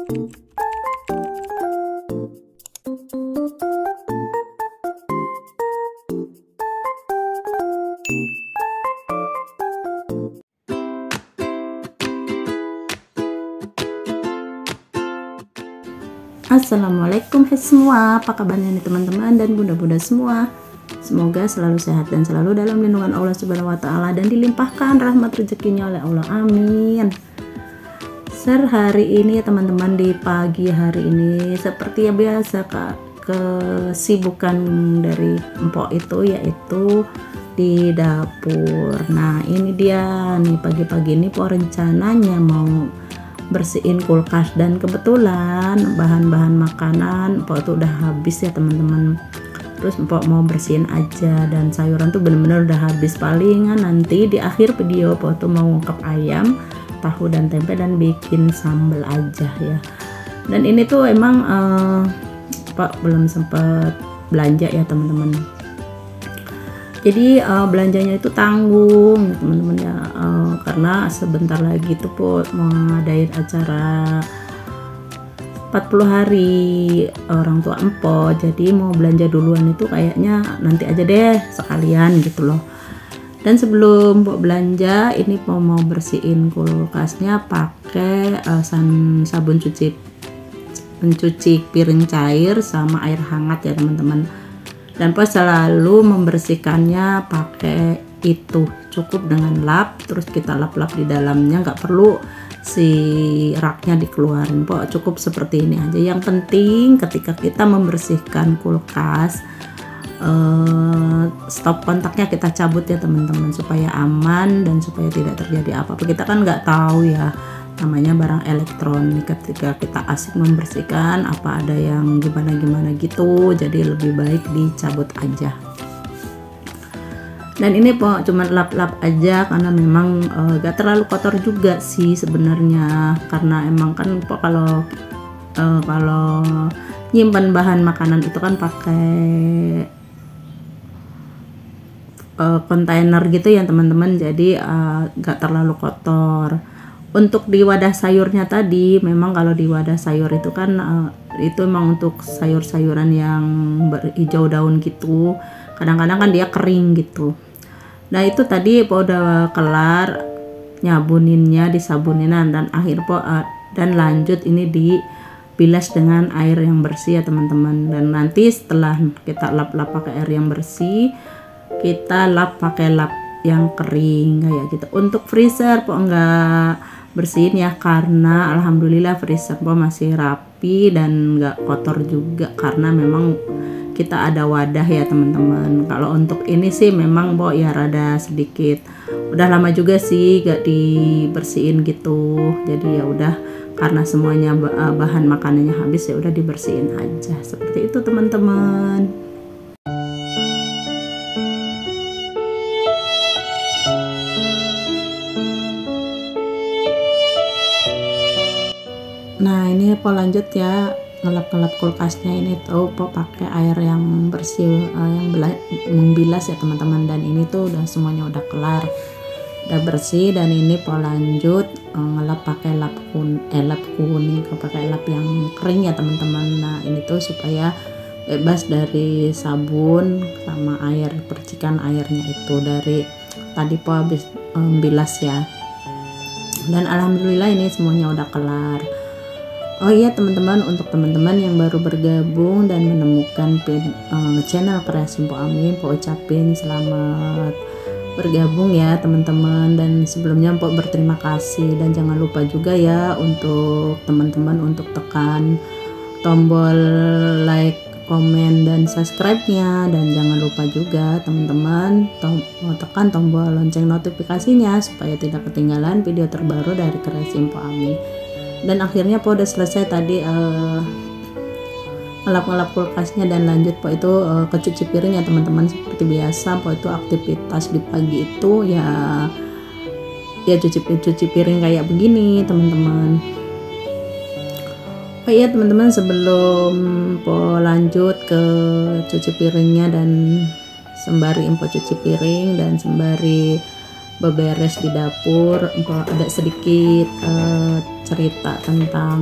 Assalamualaikum semua, apa kabarnya nih teman-teman dan bunda-bunda semua. Semoga selalu sehat dan selalu dalam lindungan Allah Subhanahu wa Ta'ala dan dilimpahkan rahmat rezekinya oleh Allah, amin. Hari ini teman-teman, di pagi hari ini seperti yang biasa kesibukan dari Empok itu yaitu di dapur. Nah ini dia nih, pagi-pagi ini Pok rencananya mau bersihin kulkas, dan kebetulan bahan-bahan makanan Empok tuh udah habis ya teman-teman. Terus Empok mau bersihin aja, dan sayuran tuh bener-bener udah habis. Palingan nanti di akhir video Empok tuh mau ngungkep ayam, tahu dan tempe, dan bikin sambal aja ya. Dan ini tuh emang Empok belum sempet belanja ya teman-teman. Jadi belanjanya itu tanggung teman-teman ya, karena sebentar lagi tuh mau ngadain acara 40 hari orang tua Empok. Jadi mau belanja duluan itu kayaknya nanti aja deh sekalian gitu loh. Dan sebelum Empok belanja ini mau bersihin kulkasnya pakai sabun pencuci piring cair sama air hangat ya teman-teman. Dan Empok selalu membersihkannya pakai itu, cukup dengan lap, terus kita lap-lap di dalamnya, nggak perlu si raknya dikeluarin. Empok cukup seperti ini aja. Yang penting ketika kita membersihkan kulkas, stop kontaknya kita cabut ya teman-teman, supaya aman dan supaya tidak terjadi apa-apa. Kita kan nggak tahu ya, namanya barang elektronik, ketika kita asik membersihkan apa ada yang gimana gitu, jadi lebih baik dicabut aja. Dan ini Pok cuma lap-lap aja karena memang gak terlalu kotor juga sih sebenarnya, karena emang kan Pok kalau nyimpan bahan makanan itu kan pakai kontainer gitu ya teman-teman, jadi gak terlalu kotor. Untuk di wadah sayurnya tadi, memang kalau di wadah sayur itu kan itu memang untuk sayur-sayuran yang berhijau daun gitu, kadang-kadang kan dia kering gitu. Nah itu tadi Pok udah kelar nyabuninnya, disabunin, dan akhir Pok dan lanjut ini dibilas dengan air yang bersih ya teman-teman. Dan nanti setelah kita lap-lap pakai air yang bersih, kita lap pakai lap yang kering kayak gitu. Untuk freezer Pok enggak bersihin ya, karena alhamdulillah freezer Pok masih rapi dan enggak kotor juga, karena memang kita ada wadah ya teman-teman. Kalau untuk ini sih memang Pok ya rada sedikit, udah lama juga sih gak dibersihin gitu, jadi ya udah, karena semuanya bahan makanannya habis ya udah dibersihin aja seperti itu teman-teman. Nah ini Pok lanjut ya, ngelap-ngelap kulkasnya. Ini tuh Pok pakai air yang bersih, yang membilas ya teman-teman. Dan ini tuh udah semuanya udah kelar, udah bersih. Dan ini Pok lanjut ngelap pakai lap kuning, pakai lap yang kering ya teman-teman. Nah ini tuh supaya bebas dari sabun sama air, percikan airnya itu dari tadi Pok habis membilas ya. Dan alhamdulillah ini semuanya udah kelar. Oh iya teman-teman, untuk teman-teman yang baru bergabung dan menemukan channel Kreasi Empok Ami, Empok ucapin selamat bergabung ya teman-teman. Dan sebelumnya Empok berterima kasih, dan jangan lupa juga ya untuk teman-teman untuk tekan tombol like, komen, dan subscribe-nya. Dan jangan lupa juga teman-teman tekan tombol lonceng notifikasinya supaya tidak ketinggalan video terbaru dari Kreasi Empok Ami. Dan akhirnya Pok udah selesai tadi ngelap-ngelap kulkasnya, dan lanjut Pok itu ke cuci piring ya teman-teman. Seperti biasa Pok itu aktivitas di pagi itu ya cuci piring kayak begini teman-teman. Oh iya teman-teman, sebelum Pok lanjut ke cuci piringnya dan sembari Empok cuci piring dan sembari beberes di dapur, Empok ada sedikit cerita tentang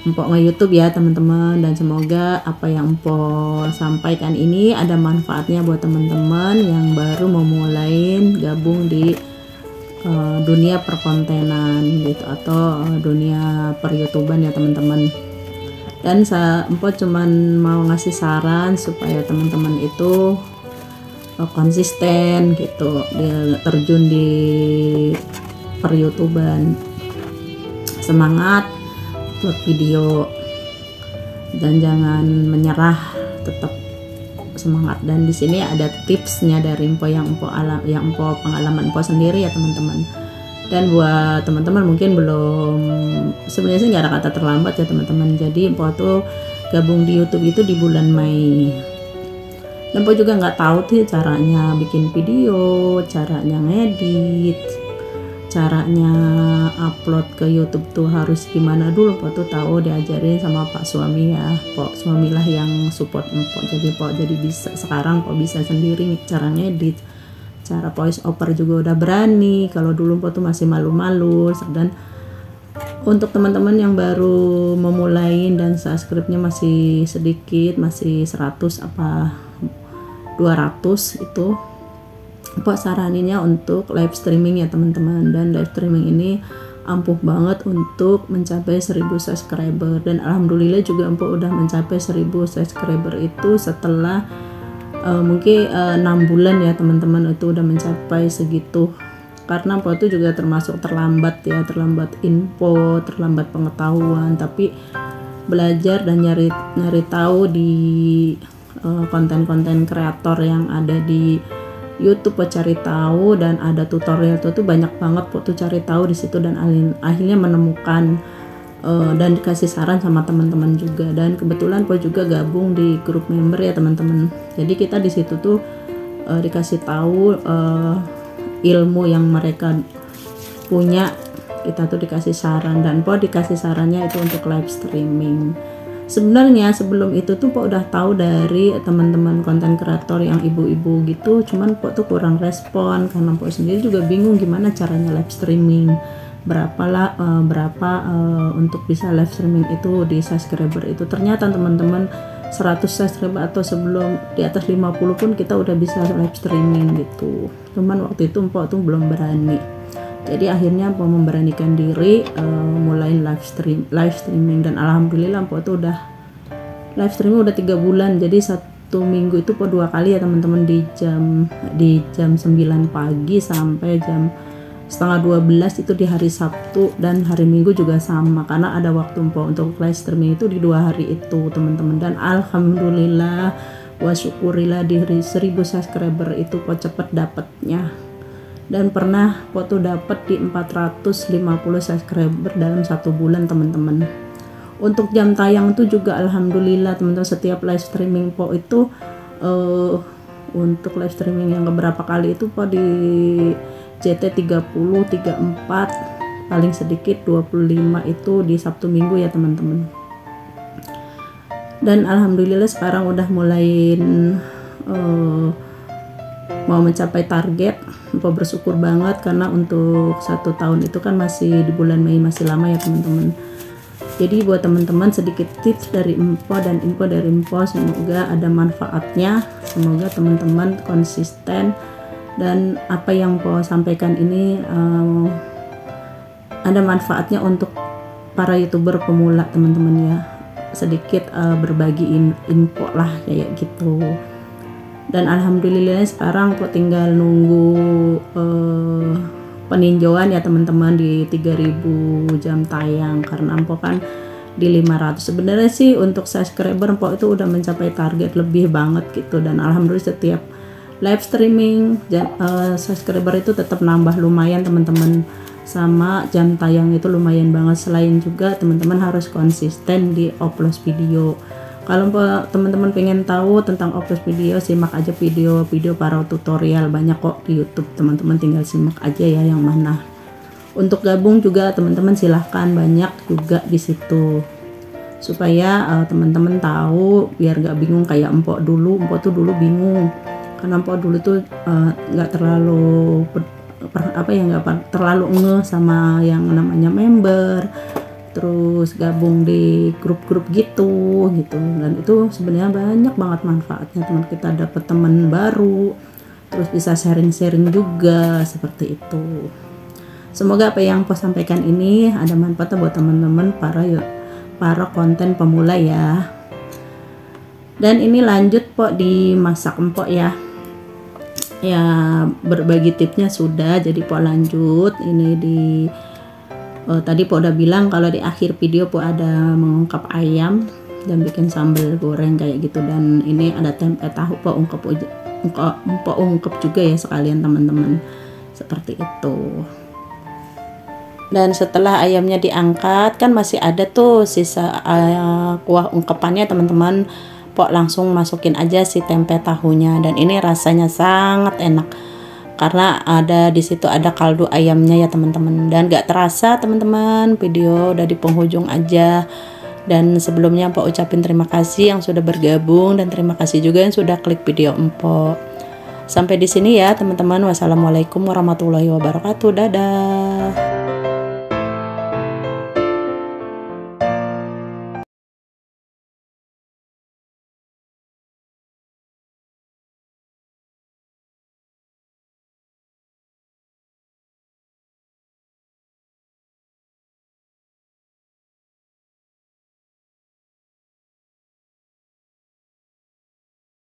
empok nge-YouTube ya teman-teman, dan semoga apa yang empok sampaikan ini ada manfaatnya buat teman-teman yang baru memulai gabung di dunia perkontenan gitu, atau dunia per-YouTuban ya teman-teman. Dan empok cuman mau ngasih saran supaya teman-teman itu konsisten gitu, dia terjun di per-YouTuban. Semangat upload video dan jangan menyerah, tetap semangat. Dan di sini ada tipsnya dari empok yang empok pengalaman empok sendiri ya teman-teman. Dan buat teman-teman mungkin belum, sebenarnya sih nggak ada kata terlambat ya teman-teman. Jadi empok tuh gabung di YouTube itu di bulan Mei. Dan empok juga nggak tahu tuh caranya bikin video, caranya ngedit, caranya upload ke YouTube tuh harus gimana dulu. Empok tuh tahu diajarin sama Pak suami ya. Pak suami lah yang support empok. Jadi empok jadi bisa, sekarang empok bisa sendiri cara ngedit, cara voice over juga udah berani. Kalau dulu empok tuh masih malu-malu. Dan untuk teman-teman yang baru memulai dan subscribe-nya masih sedikit, masih 100 apa 200 itu, empok saraninnya untuk live streaming ya teman-teman. Dan live streaming ini ampuh banget untuk mencapai 1000 subscriber. Dan alhamdulillah juga empok udah mencapai 1000 subscriber itu setelah mungkin 6 bulan ya teman-teman, itu udah mencapai segitu. Karena empok itu juga termasuk terlambat ya, terlambat info, terlambat pengetahuan, tapi belajar dan nyari tahu di konten-konten kreator yang ada di YouTube, cari tahu, dan ada tutorial tuh banyak banget tuh cari tahu di situ, dan akhirnya menemukan dan dikasih saran sama teman-teman juga. Dan kebetulan juga gabung di grup member ya teman-teman. Jadi kita di situ tuh dikasih tahu ilmu yang mereka punya, kita tuh dikasih saran, dan dikasih sarannya itu untuk live streaming. Sebenarnya sebelum itu tuh udah tahu dari teman-teman konten kreator yang ibu-ibu gitu, cuman tuh kurang respon karena sendiri juga bingung gimana caranya live streaming, berapa untuk bisa live streaming itu di subscriber itu. Ternyata teman-teman 100 subscriber atau sebelum di atas 50 pun kita udah bisa live streaming gitu. Cuman waktu itu empok tuh belum berani. Jadi akhirnya empok memberanikan diri mulai live streaming, dan alhamdulillah empok tuh udah live streaming udah 3 bulan. Jadi satu minggu itu empok 2 kali ya teman-teman, di jam 9 pagi sampai jam setengah 12 itu di hari Sabtu, dan hari Minggu juga sama, karena ada waktu empok untuk live streaming itu di 2 hari itu teman-teman. Dan alhamdulillah wa syukurillah di 1000 subscriber itu empok cepet dapatnya. Dan pernah tuh dapat di 450 subscriber dalam 1 bulan teman-teman. Untuk jam tayang itu juga alhamdulillah teman-teman, setiap live streaming itu untuk live streaming yang beberapa kali itu di JT 30, 34, paling sedikit 25 itu di Sabtu Minggu ya teman-teman. Dan alhamdulillah sekarang udah mulai mau mencapai target. Empok bersyukur banget karena untuk 1 tahun itu kan masih di bulan Mei, masih lama ya teman-teman. Jadi buat teman-teman sedikit tips dari empok dan info dari empok, semoga ada manfaatnya, semoga teman-teman konsisten, dan apa yang empok sampaikan ini ada manfaatnya untuk para YouTuber pemula teman-teman ya. Sedikit berbagi info lah kayak gitu. Dan alhamdulillah sekarang kok tinggal nunggu peninjauan ya teman-teman di 3000 jam tayang, karena empok kan di 500. Sebenarnya sih untuk subscriber empok itu udah mencapai target lebih banget gitu. Dan alhamdulillah setiap live streaming subscriber itu tetap nambah lumayan teman-teman, sama jam tayang itu lumayan banget. Selain juga teman-teman harus konsisten di upload video. Kalau teman-teman pengen tahu tentang upload video, simak aja video para tutorial, banyak kok di YouTube teman-teman, tinggal simak aja ya yang mana. Untuk gabung juga teman-teman silahkan, banyak juga di situ, supaya teman-teman tahu biar gak bingung kayak empok dulu. Empok tuh dulu bingung karena empok dulu tuh nggak terlalu terlalu ngeh sama yang namanya member, terus gabung di grup-grup gitu dan itu sebenarnya banyak banget manfaatnya. Teman kita dapat teman baru, terus bisa sharing-sharing juga seperti itu. Semoga apa yang aku sampaikan ini ada manfaatnya buat teman-teman para konten pemula ya. Dan ini lanjut Pok di masak empok ya. Ya berbagi tipsnya sudah, jadi Pok lanjut ini di tadi Pok udah bilang kalau di akhir video Pok ada mengungkap ayam dan bikin sambal goreng kayak gitu, dan ini ada tempe tahu Pok ungkep juga ya sekalian teman-teman, seperti itu. Dan setelah ayamnya diangkat kan masih ada tuh sisa kuah ungkepannya teman-teman. Pok langsung masukin aja si tempe tahunya, dan ini rasanya sangat enak karena di situ ada kaldu ayamnya ya teman-teman. Dan gak terasa teman-teman, video udah di penghujung aja. Dan sebelumnya Pok ucapin terima kasih yang sudah bergabung, dan terima kasih juga yang sudah klik video empok. Sampai di sini ya teman-teman. Wassalamualaikum warahmatullahi wabarakatuh. Dadah.